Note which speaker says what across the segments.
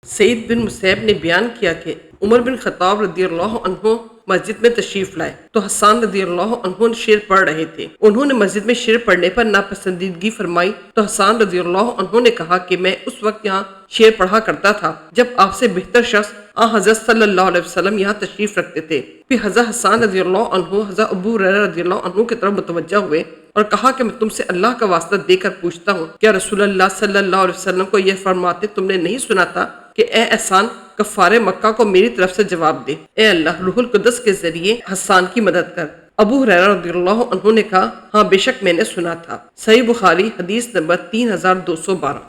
Speaker 1: सईद बिन मुसैब ने बयान किया कि उमर बिन खत्ताब रदियल्लाहु अन्हु मस्जिद में तशरीफ लाए तो हसन रदियल्लाहु अन्हु शेर पढ़ रहे थे। उन्होंने मस्जिद में शेर पढ़ने पर नापसंदीदगी फरमाई तो हसन रदियल्लाहु अन्हु ने कहा कि मैं उस वक्त यहाँ शेर पढ़ा करता था जब आपसे बेहतर शख्स हज़रत सल्लल्लाहु अलैहि वसल्लम यहाँ तशरीफ रखते थे। फिर हज़रत हसन रदियल्लाहु अन्हु हज़रत अबू हुरैरा रदियल्लाहु अन्हु की तरफ मुतवज्जा हुए और कहा कि मैं तुमसे अल्लाह का वास्ता देकर पूछता हूँ, क्या रसूलुल्लाह सल्लल्लाहु अलैहि वसल्लम को यह फरमाते तुमने नहीं सुना था कि ए एहसान कफ़ारे मक्का को मेरी तरफ से जवाब दे, ए अल्लाह रूहुल कुद्दस के जरिए हसान की मदद कर। अबू हुरैरा रज़ियल्लाहु अन्हु ने कहा, हाँ बेशक मैंने सुना था। सही बुखारी हदीस नंबर 3212।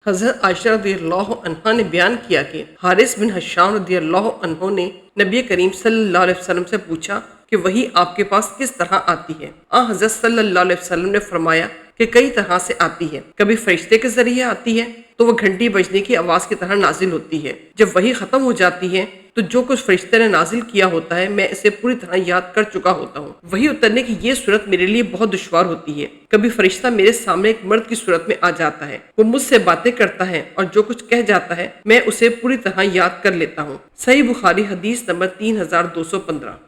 Speaker 1: हज़रत आयशा रज़ियल्लाहु अन्हा ने बयान किया कि हारिस बिन हिशाम रज़ियल्लाहु अन्हु ने नबी करीम सल्लल्लाहु अलैहि वसल्लम से पूछा कि वही आपके पास किस तरह आती है। हज़रत सल्लल्लाहु अलैहि वसल्लम ने फरमाया कि कई तरह से आती है। कभी फरिश्ते के जरिए आती है तो वह घंटी बजने की आवाज़ की तरह नाजिल होती है। जब वही ख़त्म हो जाती है तो जो कुछ फरिश्ते ने नाजिल किया होता है मैं इसे पूरी तरह याद कर चुका होता हूँ। वही उतरने की ये सूरत मेरे लिए बहुत दुश्वार होती है। कभी फरिश्ता मेरे सामने एक मर्द की सूरत में आ जाता है, वो मुझसे बातें करता है और जो कुछ कह जाता है मैं उसे पूरी तरह याद कर लेता हूँ। सही बुखारी हदीस नंबर 3215।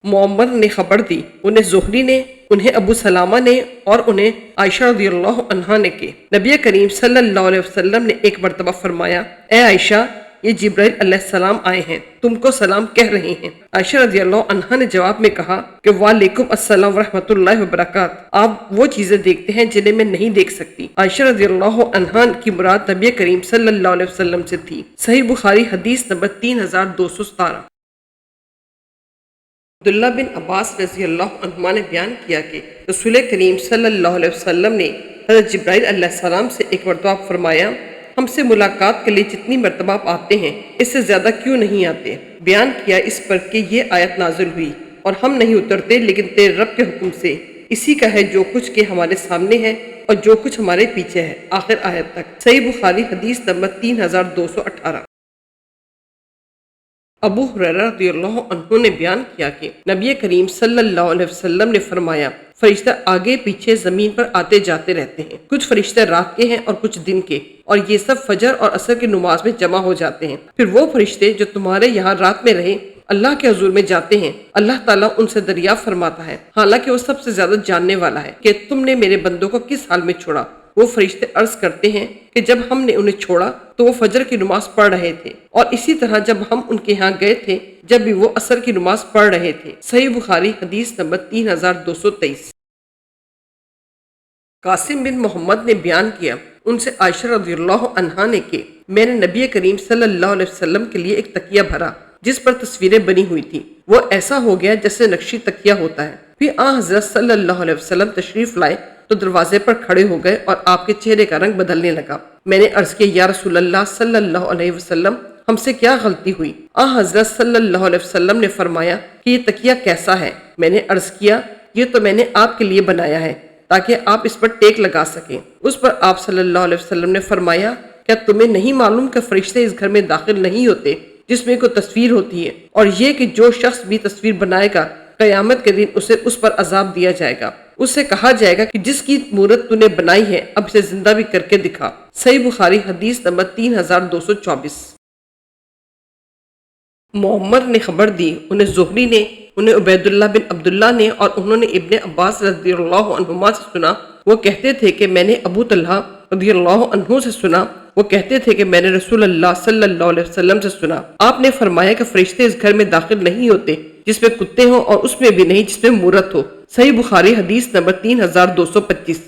Speaker 1: मोहम्मद ने खबर दी, उन्हें ज़ुहरी ने, उन्हें अबू सलामा ने और उन्हें आयशा रज़ियल्लाहु अन्हा ने के नबी करीम सल्लल्लाहु अलैहि वसल्लम ने एक मरतबा फरमाया, ए आयशा ये जिब्राइल अलैहिस्सलाम आए हैं, तुमको सलाम कह रहे हैं। आयशा रज़ियल्लाहु अन्हा ने जवाब में कहा कि वालेकुम अस्सलाम व रहमतुल्लाहि व बरकात। आप वो चीजें देखते हैं जिन्हें मैं नहीं देख सकती। आयशा रज़ियल्लाहु अन्हा की मुराद नबी करीम सल्लल्लाहु अलैहि वसल्लम से थी। सही बुखारी हदीस नंबर 3217। अब्दुल्ला बिन अब्बास रज़ियल्लाहु अन्हुमा ने बयान किया कि रसूल करीम सल्लल्लाहु अलैहि वसल्लम ने हज़रत जिब्राइल अलैहिस्सलाम से एक मरतबा फरमाया, हमसे मुलाकात के लिए जितनी मरतबा आप आते हैं इससे ज्यादा क्यों नहीं आते। बयान किया इस पर कि ये आयत नाजिल हुई और हम नहीं उतरते लेकिन तेरे रब के हुक्म से, इसी का है जो कुछ के हमारे सामने है और जो कुछ हमारे पीछे है, आखिर आयत तक। सही बुखारी हदीस नंबर 3218। अबू हुरैरा रज़ियल्लाहु अन्हु ने बयान किया कि नबी करीम सल्लल्लाहु अलैहि वसल्लम ने फरमाया, फरिश्ते आगे पीछे जमीन पर आते जाते रहते हैं। कुछ फरिश्ते रात के हैं और कुछ दिन के, और ये सब फजर और असर की नमाज में जमा हो जाते हैं। फिर वो फरिश्ते जो तुम्हारे यहाँ रात में रहे अल्लाह के हुजूर में जाते हैं, अल्लाह ताला उनसे दरियाफ्त फरमाता है, हालांकि वो सबसे ज्यादा जानने वाला है, कि तुमने मेरे बंदों को किस हाल में छोड़ा। वो फरिश्ते अर्ज करते हैं कि जब हमने उन्हें छोड़ा तो वो फजर की नमाज पढ़ रहे थे, और इसी तरह जब हम उनके यहाँ गए थे जब भी वो असर की नमाज पढ़ रहे थे। सही बुखारी हदीस नंबर 3223। कासिम बिन मोहम्मद ने बयान किया, उनसे आयशा रज़ियल्लाहु अन्हा ने कि मैंने नबी करीम सल्लल्लाहु अलैहि वसल्लम के लिए एक तकिया भरा जिस पर तस्वीरें बनी हुई थी। वो ऐसा हो गया जैसे नक्शी तकिया होता है। फिर हज़रत सल्लल्लाहु अलैहि वसल्लम तशरीफ लाए तो दरवाजे पर खड़े हो गए और आपके चेहरे का रंग बदलने लगा। मैंने अर्ज किया, या रसूलल्लाह सल्लल्लाहु अलैहि वसल्लम हमसे क्या गलती हुई। हज़रत सल्लल्लाहु अलैहि वसल्लम ने फरमाया कि ये तकिया कैसा है। मैंने अर्ज किया, ये तो मैंने आपके लिए बनाया है ताकि आप इस पर टेक लगा सकें। उस पर आप सल्लल्लाहु अलैहि वसल्लम ने फरमाया, क्या तुम्हें नहीं मालूम कि फरिश्ते इस घर में दाखिल नहीं होते जिसमें कोई तस्वीर होती है, और ये कि जो शख्स भी तस्वीर बनाएगा कयामत के दिन उसे उस पर अजाब दिया जाएगा। उससे कहा जाएगा कि जिसकी मूरत तूने बनाई है अब इसे जिंदा भी करके दिखा। सही बुखारी हदीस नंबर 3224। मोहम्मद ने खबर दी, उन्हें ज़ुहरी ने, उन्हें उबैदुल्लाह बिन अब्दुल्ला ने और उन्होंने इब्ने अब्बास रज़ियल्लाहु अन्हुमा से सुना। वो कहते थे कि मैंने अबू तलहा रज़ियल्लाहु अन्हु से सुना। वो कहते थे कि मैंने रसूलुल्लाह सल्लल्लाहु अलैहि वसल्लम से सुना। आपने फरमाया कि फरिश्ते इस घर में दाखिल नहीं होते जिसमें कुत्ते हों और उसमें भी नहीं जिसमें मूरत हो। सही बुखारी हदीस नंबर 3225।